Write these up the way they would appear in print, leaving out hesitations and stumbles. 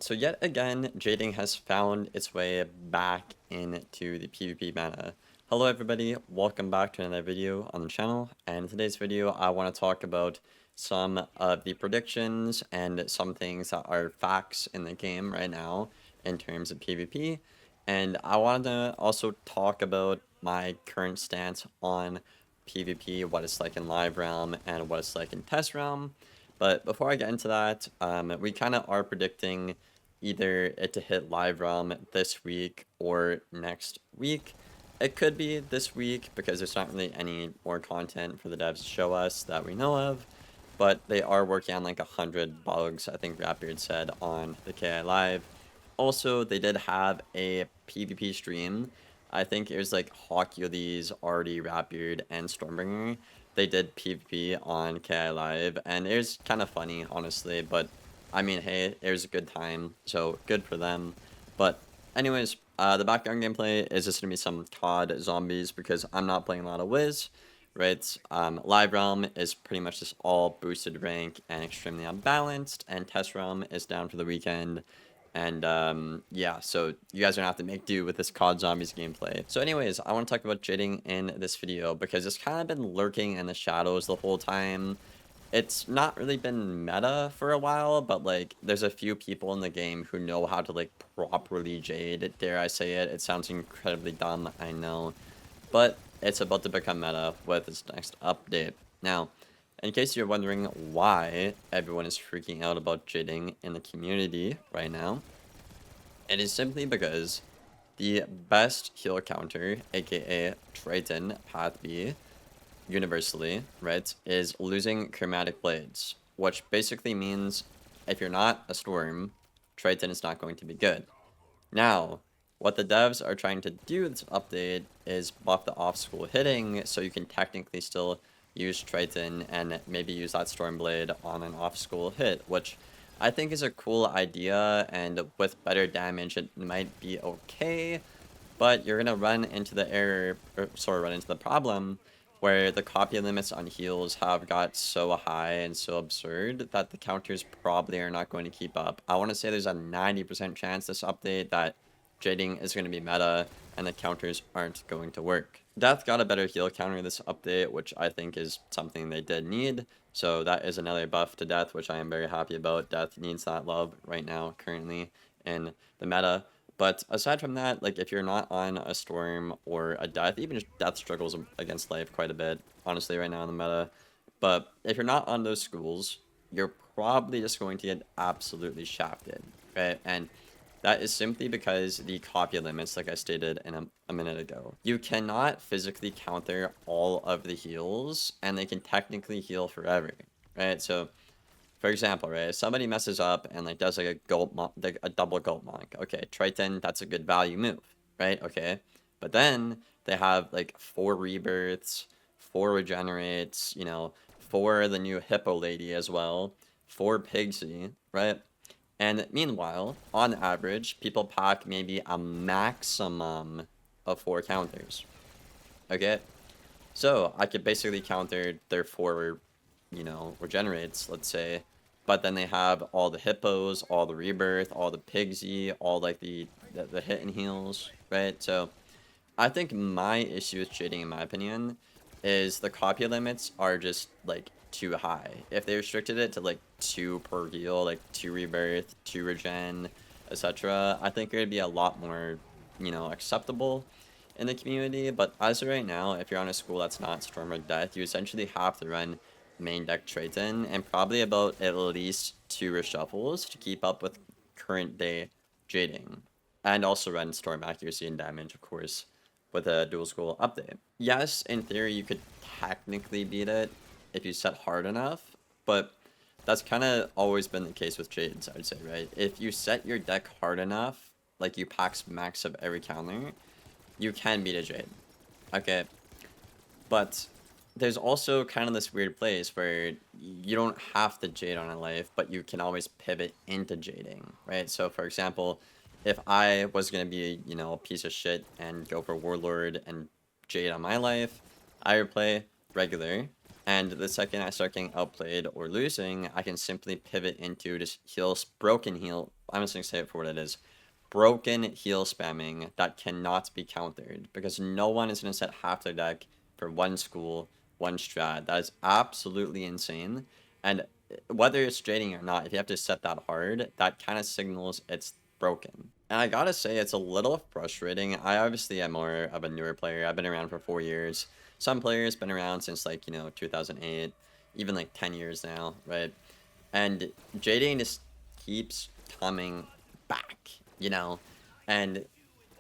So yet again, jading has found its way back into the PvP meta. Hello everybody, welcome back to another video on the channel, and in today's video I want to talk about some of the predictions and some things that are facts in the game right now in terms of PvP, and I wanted to also talk about my current stance on PvP, what it's like in live realm and what it's like in test realm. But before I get into that, we kind of are predicting either it to hit live realm this week or next week. It could be this week because there's not really any more content for the devs to show us that we know of, but they are working on like 100 bugs, I think Rapbeard said on the KI Live. Also, they did have a PvP stream. I think it was like Hawkyulies, Artie, Rapbeard, and Stormbringer. They did PvP on KI Live, and it was kind of funny, honestly, but I mean, hey, it was a good time, so good for them. But anyways, the background gameplay is just going to be some COD zombies because I'm not playing a lot of Wiz, right? Live Realm is pretty much just all boosted rank and extremely unbalanced, and Test Realm is down for the weekend. And yeah, so you guys are gonna have to make do with this COD Zombies gameplay. So anyways, I want to talk about jading in this video because it's kind of been lurking in the shadows the whole time. It's not really been meta for a while, but like there's a few people in the game who know how to like properly jade, dare I say it. It sounds incredibly dumb, I know, but it's about to become meta with this next update. Now, in case you're wondering why everyone is freaking out about jading in the community right now, it is simply because the best heal counter, aka Triton Path B, universally, right, is losing chromatic blades, which basically means if you're not a storm, Triton is not going to be good. Now, what the devs are trying to do with this update is buff the off-school hitting, so you can technically still use Triton and maybe use that Stormblade on an off-school hit, which I think is a cool idea, and with better damage it might be okay, but you're gonna run into the run into the problem where the copy limits on heals have got so high and so absurd that the counters probably are not going to keep up. I want to say there's a 90% chance this update that jading is going to be meta and the counters aren't going to work. Death got a better heal counter this update, which I think is something they did need. So that is another buff to Death, which I am very happy about. Death needs that love right now, currently, in the meta. But aside from that, like if you're not on a Storm or a Death, even just Death struggles against life quite a bit, honestly, right now in the meta. But if you're not on those schools, you're probably just going to get absolutely shafted, right? And that is simply because the copy limits, like I stated in a minute ago. You cannot physically counter all of the heals, and they can technically heal forever, right? So, for example, right, if somebody messes up and like does like a double gold monk, okay, Triton, that's a good value move, right? Okay, but then they have like 4 rebirths, 4 regenerates, you know, 4 the new hippo lady as well, 4 pigsy, right? And meanwhile, on average, people pack maybe a maximum of 4 counters. Okay? So, I could basically counter their 4, you know, regenerates, let's say. But then they have all the hippos, all the rebirth, all the pigsy, all like the hit and heals, right? So, I think my issue with shading, in my opinion, is the copy limits are just like too high. If they restricted it to like 2 per heal, like 2 rebirth, 2 regen, etc., I think it would be a lot more, you know, acceptable in the community. But as of right now, if you're on a school that's not Storm or Death, you essentially have to run main deck Triton and probably about at least 2 reshuffles to keep up with current day jading. And also run Storm accuracy and damage, of course, with a dual school update. Yes, in theory, you could technically beat it if you set hard enough, but that's kind of always been the case with Jades, I'd say, right? If you set your deck hard enough, like you pack max of every counter, you can beat a Jade. Okay, but there's also kind of this weird place where you don't have to Jade on a life, but you can always pivot into jading, right? So, for example, if I was going to be, you know, a piece of shit and go for Warlord and Jade on my life, I would play regular And the second I start getting outplayed or losing, I can simply pivot into just broken heal. I'm just gonna say it for what it is. Broken heal spamming that cannot be countered because no one is gonna set half their deck for one school, one strat. That is absolutely insane. And whether it's jading or not, if you have to set that hard, that kind of signals it's broken. And I gotta say, it's a little frustrating. I obviously am more of a newer player. I've been around for 4 years. Some players been around since like 2008, even like 10 years now, right? And jading just keeps coming back, and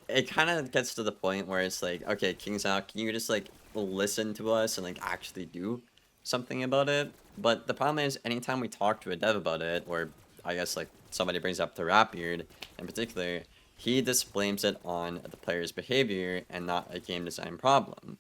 it kind of gets to the point where it's like, okay, King's out, can you just like listen to us and like actually do something about it? But the problem is, anytime we talk to a dev about it, or I guess like somebody brings up the Rapbeard in particular, he just blames it on the player's behavior and not a game design problem.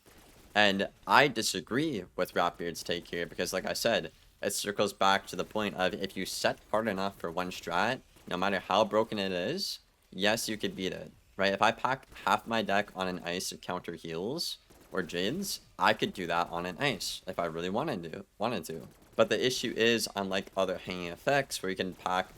And I disagree with Rapbeard's take here because, like I said, it circles back to the point of if you set hard enough for one strat, no matter how broken it is, yes, you could beat it, right? If I pack half my deck on an ice to counter heals or jades, I could do that on an ice if I really wanted to. But the issue is, unlike other hanging effects where you can pack,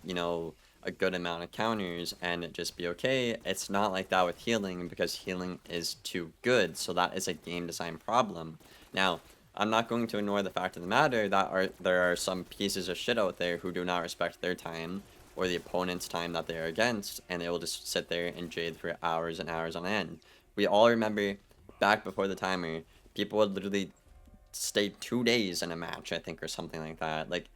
a good amount of counters and just be okay, it's not like that with healing because healing is too good. So that is a game design problem. Now, I'm not going to ignore the fact of the matter that there are some pieces of shit out there who do not respect their time or the opponent's time that they are against, and they will just sit there and jade for hours and hours on end. We all remember back before the timer, people would literally stay 2 days in a match, I think, or something like that. Like,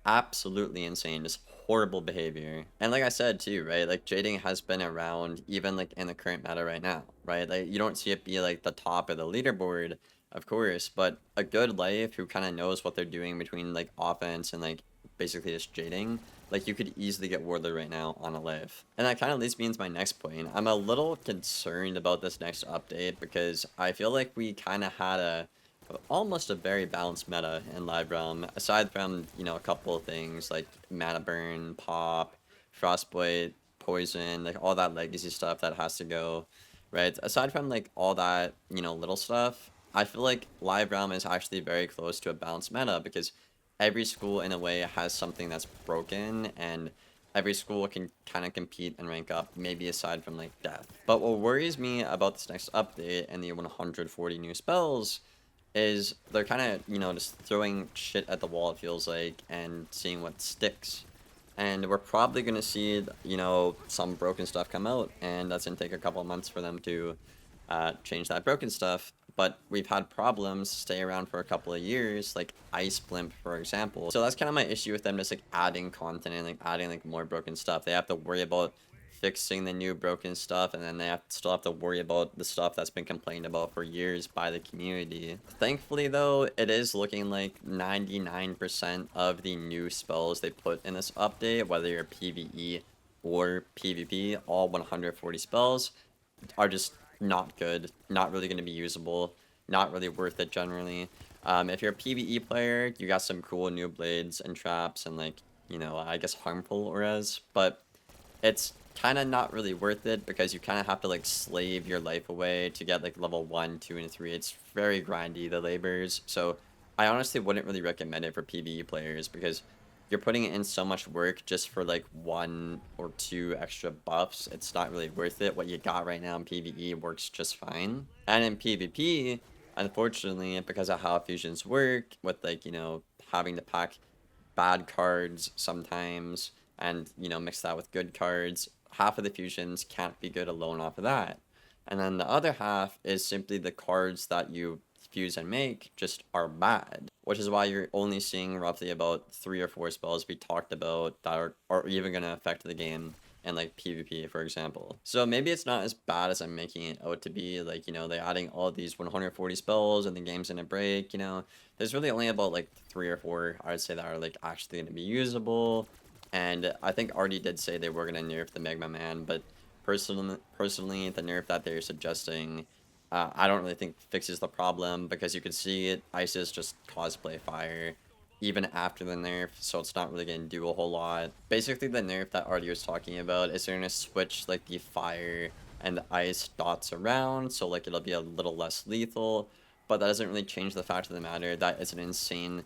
absolutely insane, just horrible behavior. And like I said too, right, like jading has been around even like in the current meta right now, right? Like you don't see it be like the top of the leaderboard, of course, but a good life who kind of knows what they're doing between like offense and like basically just jading, like you could easily get Wardler right now on a live. And that kind of leads me into my next point. I'm a little concerned about this next update because I feel like we kind of had almost a very balanced meta in Live Realm, aside from, a couple of things like Mana Burn, Pop, Frostbite, Poison, like all that legacy stuff that has to go, right? Aside from like all that, little stuff, I feel like Live Realm is actually very close to a balanced meta because every school in a way has something that's broken, and every school can kind of compete and rank up, maybe aside from like death. But what worries me about this next update and the 140 new spells is they're kind of, just throwing shit at the wall, it feels like, and seeing what sticks. And we're probably going to see, some broken stuff come out, and that's going to take a couple of months for them to change that broken stuff. But we've had problems stay around for a couple of years, like Ice Blimp, for example. So that's kind of my issue with them just, like, adding content and, like, adding, like, more broken stuff. They have to worry about fixing the new broken stuff, and then they still have to worry about the stuff that's been complained about for years by the community. Thankfully though, it is looking like 99% of the new spells they put in this update, whether you're PvE or PvP, all 140 spells are just not good, not really going to be usable, not really worth it generally. If you're a PvE player, you got some cool new blades and traps and like, I guess harmful auras, but it's kind of not really worth it because you kind of have to like slave your life away to get like level 1, 2, and 3. It's very grindy, the labors. So I honestly wouldn't really recommend it for PvE players because you're putting in so much work just for like 1 or 2 extra buffs. It's not really worth it. What you got right now in PvE works just fine. And in PvP, unfortunately, because of how fusions work with like, having to pack bad cards sometimes and, mix that with good cards, half of the fusions can't be good alone off of that. And then the other half is simply the cards that you fuse and make just are bad, which is why you're only seeing roughly about 3 or 4 spells we talked about that are even going to affect the game in like PvP, for example. So maybe it's not as bad as I'm making it out to be. Like, they're adding all these 140 spells and the game's in a break, there's really only about like 3 or 4 I would say that are like actually going to be usable. And I think Artie did say they were going to nerf the Magma Man, but personally, the nerf that they're suggesting, I don't really think fixes the problem because you can see it, Isis just cosplay fire even after the nerf, so it's not really going to do a whole lot. Basically, the nerf that Artie was talking about is they're going to switch like the fire and the ice dots around, so like it'll be a little less lethal, but that doesn't really change the fact of the matter that it's an insanely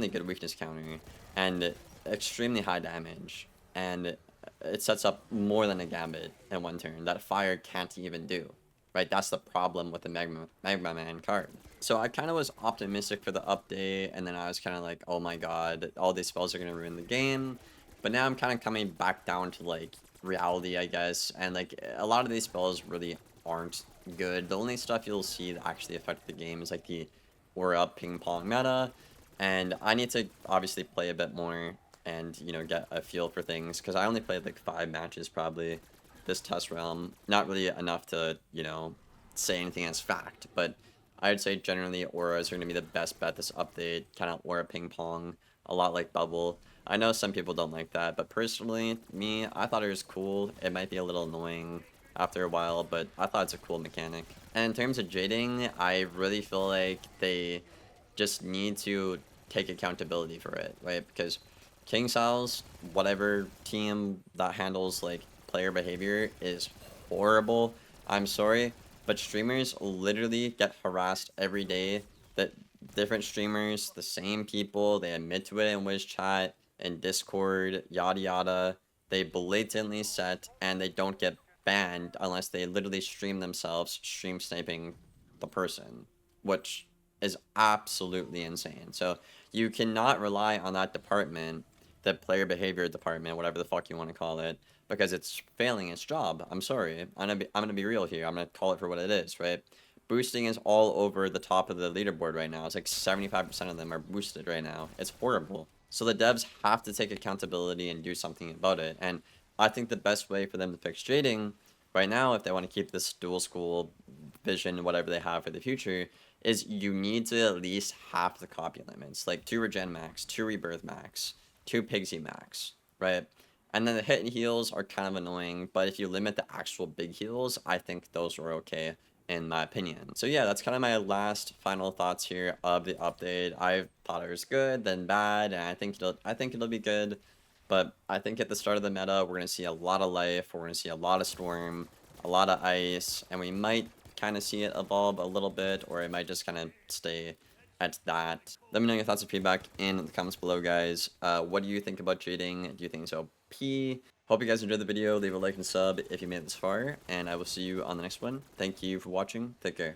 good weakness counter, and extremely high damage, and it sets up more than a gambit in one turn that fire can't even do. Right, that's the problem with the Magma Man card. So I kind of was optimistic for the update, and then I was kind of like, oh my god, all these spells are going to ruin the game. But now I'm kind of coming back down to, like, reality, I guess, and, like, a lot of these spells really aren't good. The only stuff you'll see that actually affect the game is, like, the Aura Ping Pong meta, and I need to obviously play a bit more and, you know, get a feel for things, because I only played, like, 5 matches, probably, this test realm. Not really enough to, you know, say anything as fact, but I'd say generally auras are going to be the best bet this update. Kind of aura ping pong, a lot like bubble. I know some people don't like that, but personally, me, I thought it was cool. It might be a little annoying after a while, but I thought it's a cool mechanic. And in terms of jading, I really feel like they just need to take accountability for it, right? Because King Sal's, whatever team that handles, like, player behavior is horrible. I'm sorry, but streamers literally get harassed every day. That different streamers, the same people, they admit to it in Wiz chat, in Discord, yada yada. They blatantly set, and they don't get banned unless they literally stream themselves stream sniping the person, which is absolutely insane. So you cannot rely on that department, the player behavior department, whatever the fuck you want to call it, because it's failing its job. I'm sorry. I'm gonna be real here. I'm gonna call it for what it is, right? Boosting is all over the top of the leaderboard right now. It's like 75% of them are boosted right now. It's horrible. So the devs have to take accountability and do something about it. And I think the best way for them to fix jading right now, if they want to keep this dual school vision, whatever they have for the future, is you need to at least half the copy limits. Like 2 regen max, 2 rebirth max, 2 Pigsy max, right? And then the hit and heals are kind of annoying, but if you limit the actual big heals, I think those are okay, in my opinion. So yeah, that's kind of my last final thoughts here of the update. I thought it was good, then bad, and I think it'll be good. But I think at the start of the meta, we're gonna see a lot of life, we're gonna see a lot of storm, a lot of ice, and we might kind of see it evolve a little bit, or it might just kind of stay at that. Let me know your thoughts and feedback in the comments below, guys. What do you think about jading? Do you think it's OP? Hope you guys enjoyed the video. Leave a like and sub if you made it this far, and I will see you on the next one. Thank you for watching. Take care.